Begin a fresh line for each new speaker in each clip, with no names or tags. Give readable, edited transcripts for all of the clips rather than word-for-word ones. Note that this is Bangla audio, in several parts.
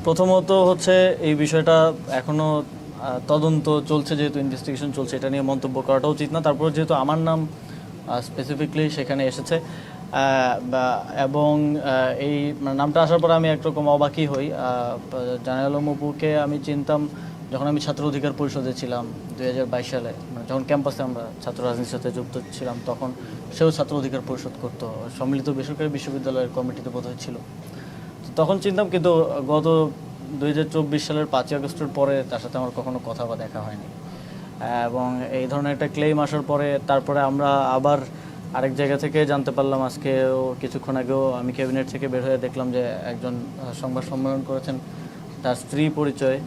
প্রথমত হচ্ছে এই বিষয়টা এখনো তদন্ত চলছে, যেহেতু ইনভেস্টিগেশন চলছে, এটা নিয়ে মন্তব্য করাটা উচিত না। তারপর যেহেতু আমার নাম স্পেসিফিকলি সেখানে এসেছে এবং এই নামটা আসার পরে আমি একরকম অবাকই হই। জানাল আলম অপুকে আমি চিনতাম যখন আমি ছাত্র অধিকার পরিষদে ছিলাম 2022 সালে, মানে যখন ক্যাম্পাসে আমরা ছাত্র রাজনীতির সাথে যুক্ত ছিলাম, তখন সেও ছাত্র অধিকার পরিষদ করতো, সম্মিলিত বেসরকারি বিশ্ববিদ্যালয়ের কমিটিতে বোধহয় ছিল, তখন চিনতাম। কিন্তু গত 2024 সালের 5ই আগস্টের পরে তার সাথে আমার কখনো কথা বা দেখা হয়নি। এবং এই ধরনের একটা ক্লেম আসার পরে তারপরে আমরা আবার আরেক জায়গা থেকে জানতে পারলাম, আজকেও কিছুক্ষণ আগেও আমি ক্যাবিনেট থেকে বের হয়ে দেখলাম যে একজন সংবাদ সম্মেলন করেছেন, তার স্ত্রী পরিচয়।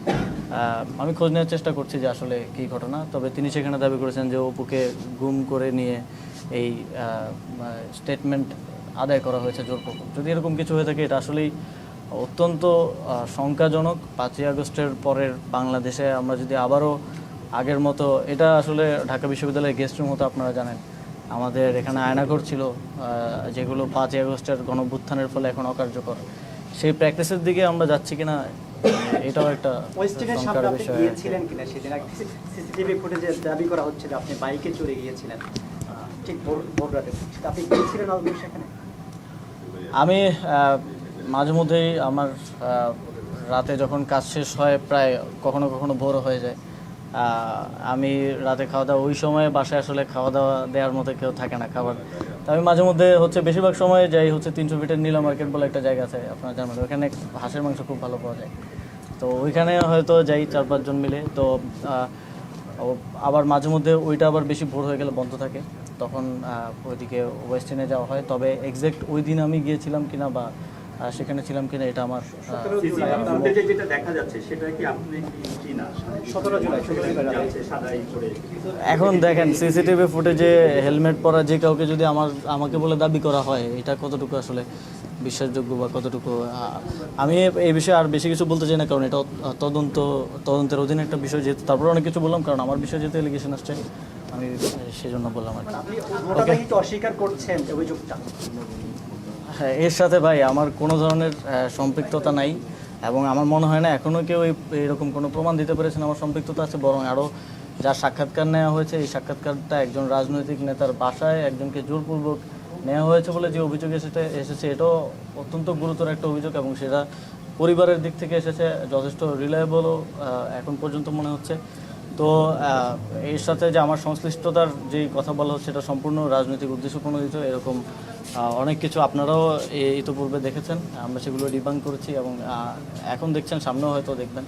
আমি খোঁজ নেওয়ার চেষ্টা করছি যে আসলে কী ঘটনা, তবে তিনি সেখানে দাবি করেছেন যে অপুকে গুম করে নিয়ে এই স্টেটমেন্ট আদায় করা হয়েছে জোরপূর্বক। যদি এরকম কিছু হয়ে থাকে, এটা আসলেই অত্যন্ত শঙ্কাজনক। 5ই আগস্টের পরের বাংলাদেশে আমরা যদি আবারও আগের মতো, এটা আসলে ঢাকা বিশ্ববিদ্যালয়ের গেস্ট রুম হতো, আপনারা জানেন আমাদের এখানে আয়নাঘর ছিল, যেগুলো 5ই আগস্টের গণঅভ্যুত্থানের ফলে এখন অকার্যকর, সেই প্র্যাকটিসের দিকে আমরা যাচ্ছি কিনা, এটাও একটা শঙ্কার বিষয়।
সিসিটিভি ফুটেজে দাবি করা হচ্ছে যে আপনি বাইকে চড়ে গিয়েছিলেন ঠিক ভোর রাতে, আপনি গিয়েছিলেন সেখানে?
আমি মাঝে মধ্যেই আমার রাতে যখন কাজ শেষ হয়, প্রায় কখনো কখনো ভোর হয়ে যায়, আমি রাতে খাওয়া দাওয়া, ওই সময় বাসায় আসলে খাওয়া দাওয়া দেওয়ার মতো কেউ থাকে না খাবার, তো আমি মাঝে মধ্যে হচ্ছে বেশিরভাগ সময় যাই হচ্ছে 300 ফিটের নীলা মার্কেট বলে একটা জায়গা আছে, আপনার জানেন, ওখানে হাঁসের মাংস খুব ভালো পাওয়া যায়, তো ওইখানে হয়তো যাই 4-5 জন মিলে। তো আবার মাঝে মধ্যে ওইটা আবার বেশি ভোর হয়ে গেলে বন্ধ থাকে, তখন ওইদিকে ওয়েস্টার্নে যাওয়া হয়। তবে এক্স্যাক্ট ওই দিন আমি গিয়েছিলাম কিনা বা সেখানে ছিলাম কিনা, এটা আমার
যেটা দেখা যাচ্ছে সেটা কি আপনি কি না 17 জুলাই সাদাই করে।
এখন দেখেন সিসিটিভি ফুটেজে হেলমেট পরা যে কাউকে যদি আমাকে বলে দাবি করা হয়, এটা কতটুকু আসলে বিশ্বাসযোগ্য বা কতটুকু, আমি এই বিষয়ে আর বেশি কিছু বলতে চাই না, কারণ এটা তদন্তের অধীনে একটা বিষয়, যেহেতু তারপরে অনেক কিছু বললাম, কারণ আমার বিষয়ে যেহেতু এলিগেশন আসছে আমি সেজন্য বললাম আর কি।
অস্বীকার করছেন অভিযোগটা?
হ্যাঁ, এর সাথে ভাই আমার কোনো ধরনের সম্পৃক্ততা নাই, এবং আমার মনে হয় না এখনও কেউ এরকম কোনো প্রমাণ দিতে পেরেছেন আমার সম্পৃক্ততা আছে। বরং আরও যার সাক্ষাৎকার নেওয়া হয়েছে, এই সাক্ষাৎকারটা একজন রাজনৈতিক নেতার বাসায় একজনকে জোরপূর্বক নেওয়া হয়েছে বলে যে অভিযোগ এসেছে, এটাও অত্যন্ত গুরুতর একটা অভিযোগ, এবং সেটা পরিবারের দিক থেকে এসেছে, যথেষ্ট রিলায়েবলও এখন পর্যন্ত মনে হচ্ছে। তো এর সাথে যে আমার সংশ্লিষ্টতার যেই কথা বলা হচ্ছে, এটা সম্পূর্ণ রাজনৈতিক উদ্দেশ্য প্রণোদিত, এরকম অনেক কিছু আপনারাও ইতিপূর্বে দেখেছেন, আমরা সেগুলো ডিবাঙ্ক করেছি, এবং এখন দেখছেন, সামনেও হয়তো দেখবেন।